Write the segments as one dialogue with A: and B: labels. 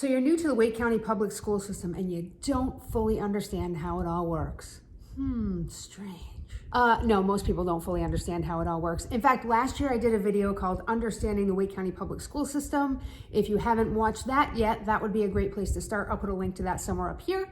A: So you're new to the Wake County public school system and you don't fully understand how it all works. Strange. No, most people don't fully understand how it all works. In fact, last year I did a video called Understanding the Wake County Public School System. If you haven't watched that yet, that would be a great place to start. I'll put a link to that somewhere up here.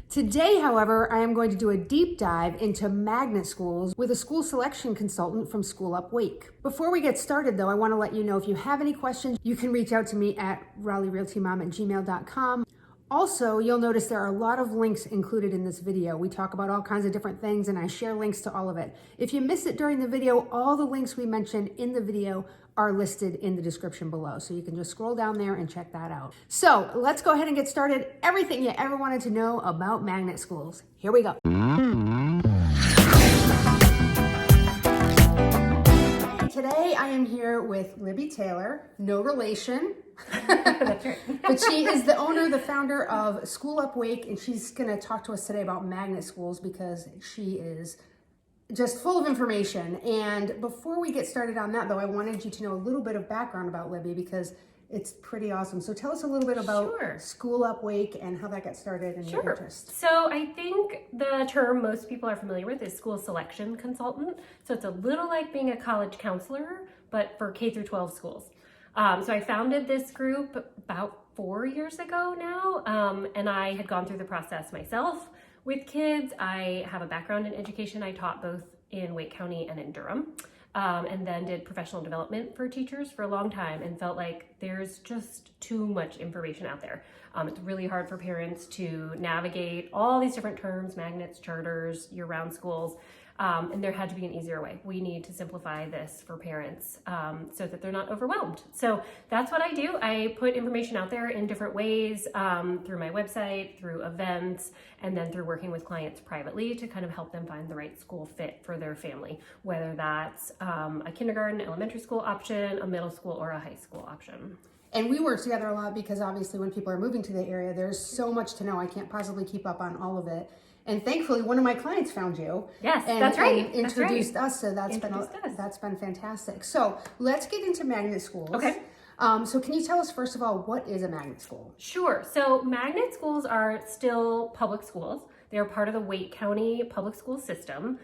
A: Today, however, I am going to do a deep dive into magnet schools with a school selection consultant from School Up Wake. Before we get started though, I want to let you know if you have any questions, you can reach out to me at raleighrealtymom@gmail.com. Also, you'll notice there are a lot of links included in this video. We talk about all kinds of different things and I share links to all of it. If you miss it during the video, all the links we mentioned in the video are listed in the description below. So you can just scroll down there and check that out. So let's go ahead and get started. Everything you ever wanted to know about magnet schools. Here we go. Today I am here with Libby Taylor, no relation.
B: That's right.
A: But she is the owner, the founder of School Up Wake, and she's going to talk to us today about magnet schools because she is just full of information. And before we get started on that, though, I wanted you to know a little bit of background about Libby because it's pretty awesome. So tell us a little bit about School Up Wake and how that got started and your interest.
B: So I think the term most people are familiar with is school selection consultant. So it's a little like being a college counselor, but for K through 12 schools. So I founded this group about 4 years ago now, and I had gone through the process myself with kids. I have a background in education. I taught both in Wake County and in Durham, and then did professional development for teachers for a long time and felt like there's just too much information out there. It's really hard for parents to navigate all these different terms, magnets, charters, year-round schools. And there had to be an easier way. We need to simplify this for parents so that they're not overwhelmed. So that's what I do. I put information out there in different ways through my website, through events, and then through working with clients privately to kind of help them find the right school fit for their family, whether that's a kindergarten, elementary school option, a middle school, or a high school option.
A: And we work together a lot because obviously when people are moving to the area, there's so much to know. I can't possibly keep up on all of it. And thankfully, one of my clients found you.
B: Yes, that's right.
A: And introduced us, so that's been fantastic. So let's get into magnet schools.
B: Okay.
A: So can you tell us, first of all, what is a magnet school?
B: Sure. So magnet schools are still public schools. They are part of the Wake County public school system.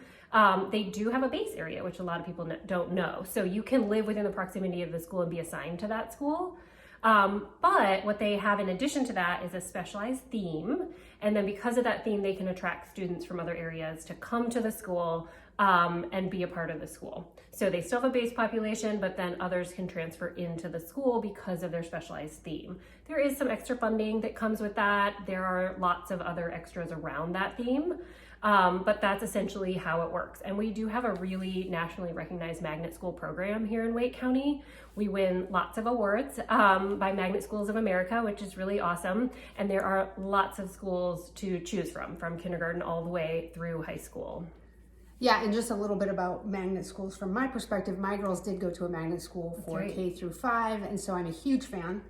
B: They do have a base area, which a lot of people don't know. So you can live within the proximity of the school and be assigned to that school. But what they have in addition to that is a specialized theme. And then because of that theme, they can attract students from other areas to come to the school and be a part of the school. So they still have a base population, but then others can transfer into the school because of their specialized theme. There is some extra funding that comes with that. There are lots of other extras around that theme. But that's essentially how it works. And we do have a really nationally recognized magnet school program here in Wake County. We win lots of awards by Magnet Schools of America, which is really awesome. And there are lots of schools to choose from kindergarten all the way through high school.
A: Yeah, and just a little bit about magnet schools from my perspective. My girls did go to a magnet school for K through 5, and so I'm a huge fan.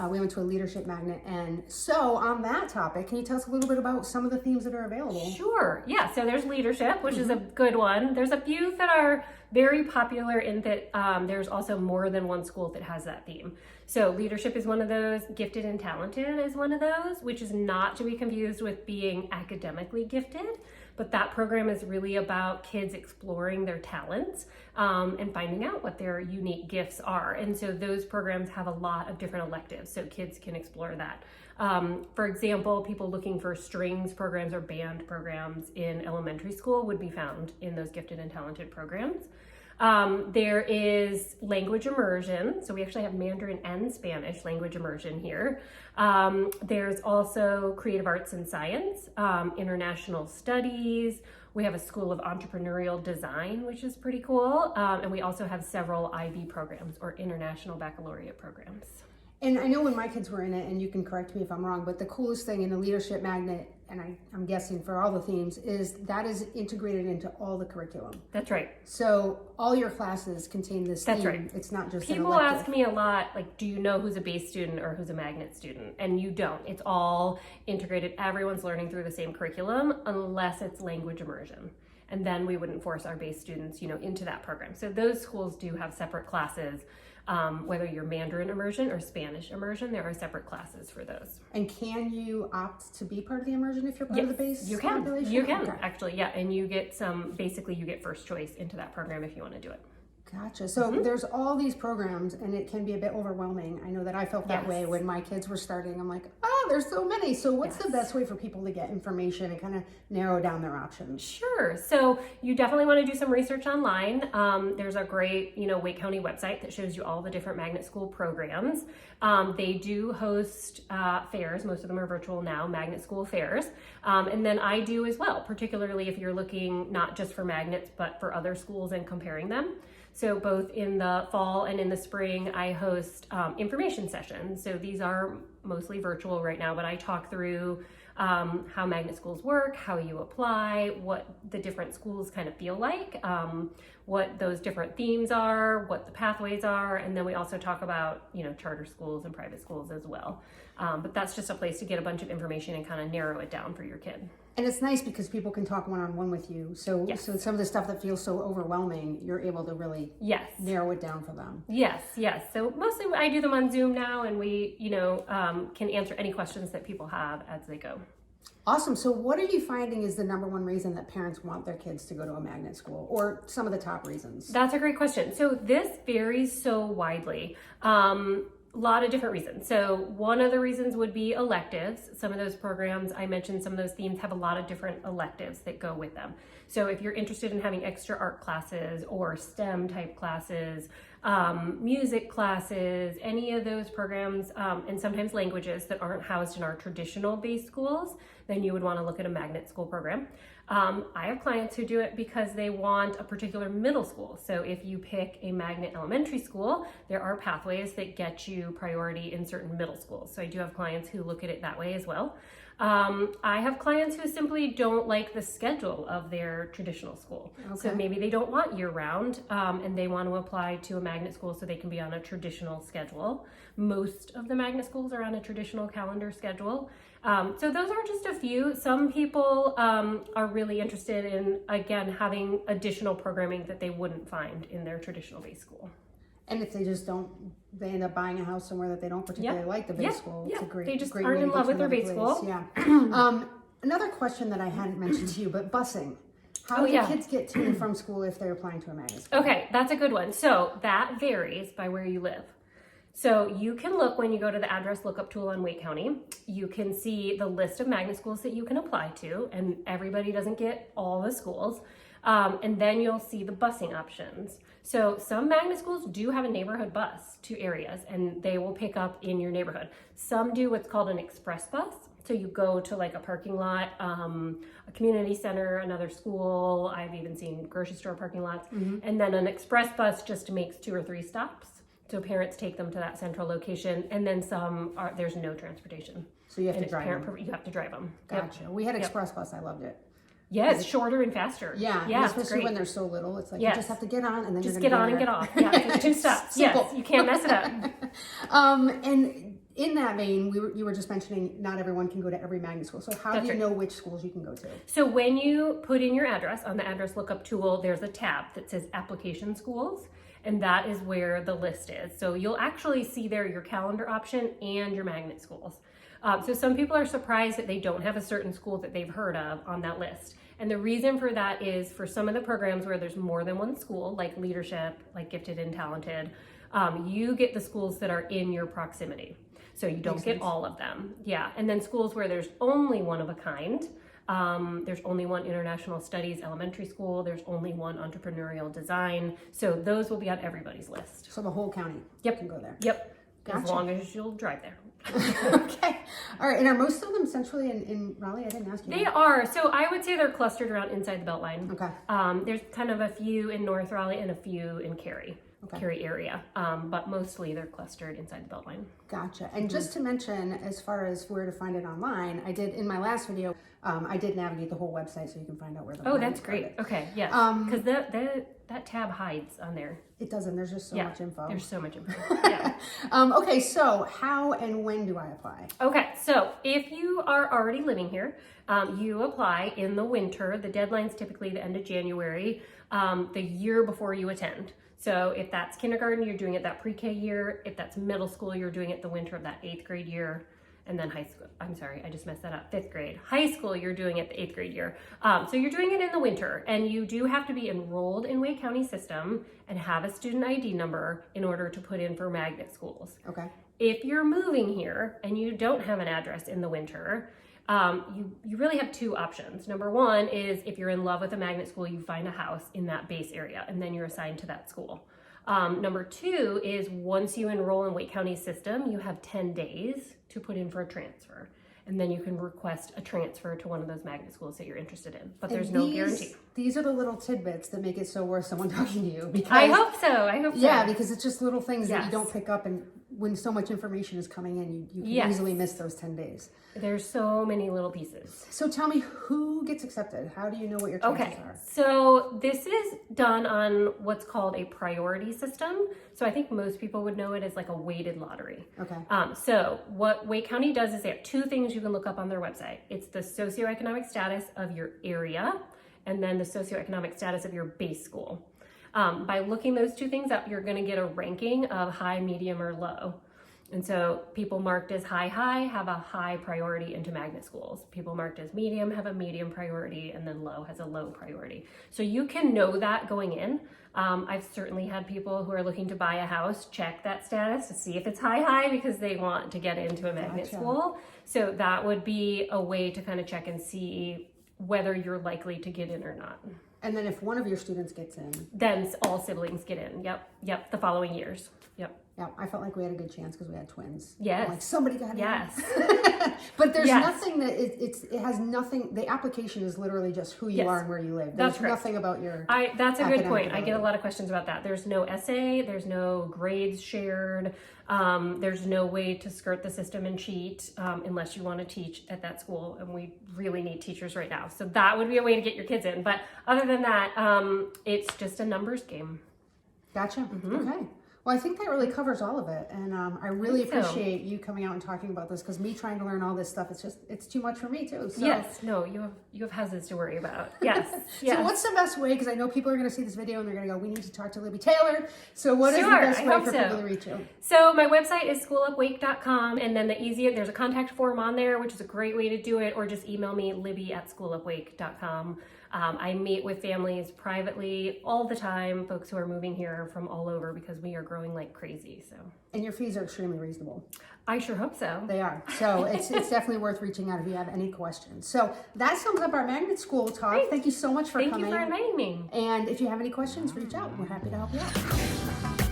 A: We went to a leadership magnet. And so on that topic, can you tell us a little bit about some of the themes that are available?
B: Sure. Yeah. So there's leadership, which is a good one. There's a few that are very popular in that there's also more than one school that has that theme. So leadership is one of those. Gifted and talented is one of those, which is not to be confused with being academically gifted. But that program is really about kids exploring their talents and finding out what their unique gifts are. And so those programs have a lot of different electives, so kids can explore that. For example, people looking for strings programs or band programs in elementary school would be found in those gifted and talented programs. There is language immersion. So we actually have Mandarin and Spanish language immersion here. There's also creative arts and science, international studies. We have a school of entrepreneurial design, which is pretty cool. And we also have several IB programs or international baccalaureate programs.
A: And I know when my kids were in it, and you can correct me if I'm wrong, but the coolest thing in the leadership magnet, and I'm guessing for all the themes, is that is integrated into all the curriculum.
B: That's right.
A: So all your classes contain this theme.
B: That's right.
A: It's not just
B: People ask me a lot, like, do you know who's a base student or who's a magnet student? And you don't. It's all integrated. Everyone's learning through the same curriculum unless it's language immersion. And then we wouldn't force our base students, into that program. So those schools do have separate classes Whether you're Mandarin immersion or Spanish immersion, there are separate classes for those.
A: And can you opt to be part of the immersion if you're part of the base
B: you can.
A: population?
B: You can,
A: Okay.
B: actually, yeah. And you get basically you get first choice into that program if you want to do it.
A: Gotcha. So there's all these programs and it can be a bit overwhelming. I know that I felt that way when my kids were starting. I'm like, oh, there's so many. So what's the best way for people to get information and kind of narrow down their options?
B: Sure. So you definitely want to do some research online. There's a great, Wake County website that shows you all the different magnet school programs. They do host fairs. Most of them are virtual now, magnet school fairs. And then I do as well, particularly if you're looking not just for magnets, but for other schools and comparing them. So both in the fall and in the spring, I host information sessions. So these are mostly virtual right now, but I talk through how magnet schools work, how you apply, what the different schools kind of feel like, what those different themes are, what the pathways are, and then we also talk about, charter schools and private schools as well. But that's just a place to get a bunch of information and kind of narrow it down for your kid.
A: And it's nice because people can talk one-on-one with you. So some of the stuff that feels so overwhelming, you're able to really narrow it down for them.
B: Yes. So mostly I do them on Zoom now, and we, can answer any questions that people have as they go.
A: Awesome. So what are you finding is the number one reason that parents want their kids to go to a magnet school, or some of the top reasons?
B: That's a great question. So this varies so widely. A lot of different reasons. So one of the reasons would be electives. Some of those programs, I mentioned some of those themes have a lot of different electives that go with them. So if you're interested in having extra art classes or STEM type classes, music classes, any of those programs, and sometimes languages that aren't housed in our traditional base schools, then you would want to look at a magnet school program. I have clients who do it because they want a particular middle school. So if you pick a magnet elementary school, there are pathways that get you priority in certain middle schools. So I do have clients who look at it that way as well. I have clients who simply don't like the schedule of their traditional school. Okay. So maybe they don't want year round, and they want to apply to a magnet school so they can be on a traditional schedule. Most of the magnet schools are on a traditional calendar schedule. So those are just a few. Some people are really interested in, again, having additional programming that they wouldn't find in their traditional base school.
A: And if they just don't, they end up buying a house somewhere that they don't particularly like the base school. It's a great,
B: they just
A: great
B: aren't
A: way
B: in
A: to
B: love
A: get
B: with
A: to
B: their
A: another
B: base
A: place.
B: school.
A: Yeah. Another question that I hadn't mentioned to you, but busing. How do kids get to and from school if they're applying to a magnet school?
B: Okay, that's a good one. So that varies by where you live. So you can look when you go to the address lookup tool on Wake County. You can see the list of magnet schools that you can apply to, and everybody doesn't get all the schools. And then you'll see the busing options. So some magnet schools do have a neighborhood bus to areas, and they will pick up in your neighborhood. Some do what's called an express bus. So you go to like a parking lot, a community center, another school. I've even seen grocery store parking lots. And then an express bus just makes 2 or 3 stops. So parents take them to that central location, and then there's no transportation.
A: So you have to drive them.
B: You have to drive them.
A: Gotcha. We had express bus. I loved it.
B: Yeah, it's shorter and faster.
A: Yeah, especially when they're so little. It's like you just have to get on and then
B: just get on and get off. Yeah, it's 2 stops.
A: Simple.
B: Yes, you can't mess it up.
A: And in that vein, you were just mentioning not everyone can go to every magnet school. So how do you know which schools you can go to?
B: So when you put in your address on the address lookup tool, there's a tab that says application schools. And that is where the list is. So you'll actually see there your calendar option and your magnet schools. So some people are surprised that they don't have a certain school that they've heard of on that list. And the reason for that is for some of the programs where there's more than one school, like leadership, like gifted and talented, you get the schools that are in your proximity. So you don't get all of them. Yeah. And then schools where there's only one of a kind, there's only one international studies elementary school. There's only one entrepreneurial design. So those will be on everybody's list.
A: So the whole county can go there.
B: Yep.
A: Gotcha.
B: As long as you'll drive there.
A: Okay. All right. And are most of them centrally in Raleigh? I didn't ask you.
B: They are. So I would say they're clustered around inside the Beltline.
A: Okay.
B: There's kind of a few in North Raleigh and a few in Cary. Cary area, but mostly they're clustered inside the Beltline.
A: Gotcha. And just to mention, as far as where to find it online, I did in my last video, I did navigate the whole website so you can find out where the
B: Oh, that's great. Okay, yes. Because that tab hides on there.
A: It doesn't. There's just so much info.
B: There's so much info. Yeah.
A: Okay, so how and when do I apply?
B: Okay, so if you are already living here, you apply in the winter. The deadline's typically the end of January, the year before you attend. So if that's kindergarten, you're doing it that pre-K year. If that's middle school, you're doing it the winter of that 8th grade year. And then high school, I'm sorry, I just messed that up, 5th grade. High school, you're doing it the 8th grade year. So you're doing it in the winter, and you do have to be enrolled in Wake County system and have a student ID number in order to put in for magnet schools.
A: Okay.
B: If you're moving here and you don't have an address in the winter, you really have 2 options. Number 1 is if you're in love with a magnet school, you find a house in that base area and then you're assigned to that school. Number 2 is once you enroll in Wake County system, you have 10 days to put in for a transfer. And then you can request a transfer to one of those magnet schools that you're interested in, but there's no guarantee.
A: These are the little tidbits that make it so worth someone talking to you. Because
B: I hope so.
A: Yeah, because it's just little things that you
B: Yes.
A: don't pick up, and when so much information is coming in, you can
B: Yes.
A: easily miss those 10 days.
B: There's so many little pieces.
A: So tell me, who gets accepted? How do you know what your chances
B: Okay,
A: are?
B: so this is done on what's called a priority system. So I think most people would know it as like a weighted lottery.
A: Okay.
B: So what Wake County does is they have 2 things you can look up on their website. It's the socioeconomic status of your area and then the socioeconomic status of your base school. By looking those 2 things up, you're going to get a ranking of high, medium, or low. And so people marked as high have a high priority into magnet schools. People marked as medium have a medium priority, and then low has a low priority. So you can know that going in. I've certainly had people who are looking to buy a house check that status to see if it's high because they want to get into a magnet school. So that would be a way to kind of check and see whether you're likely to get in or not.
A: And then if one of your students gets in,
B: Then all siblings get in. Yep. The following years. Yep.
A: yeah, I felt like we had a good chance because we had twins.
B: Yes.
A: I'm like, somebody got in.
B: Yes.
A: But there's
B: Yes.
A: nothing that it has nothing. The application is literally just who you
B: Yes.
A: are and where you live. There's
B: That's correct.
A: nothing about your.
B: That's a good
A: academic
B: point. I get a
A: ability.
B: lot of questions about that. There's no essay, there's no grades shared, there's no way to skirt the system and cheat unless you want to teach at that school, and we really need teachers right now. So that would be a way to get your kids in. But other than that, it's just a numbers game.
A: Gotcha. Okay. Well, I think that really covers all of it, and I really
B: think so.
A: appreciate you coming out and talking about this, because me trying to learn all this stuff, it's too much for me too. So.
B: Yes, no, you have houses to worry about. Yes,
A: So what's the best way? Because I know people are going to see this video and they're going to go, "We need to talk to Libby Taylor." So what is the
B: Sure,
A: best
B: I
A: way
B: hope
A: for
B: so.
A: people to reach you?
B: So my website is schoolupwake.com, and then there's a contact form on there, which is a great way to do it, or just email me, libby@schoolupwake.com. I meet with families privately all the time, folks who are moving here from all over, because we are growing like crazy. So
A: And your fees are extremely reasonable.
B: I sure hope so.
A: They are. So it's definitely worth reaching out if you have any questions. So that sums up our magnet school talk.
B: Great.
A: Thank you so much for
B: Thank
A: coming.
B: you for inviting me.
A: And if you have any questions, reach out. We're happy to help you out.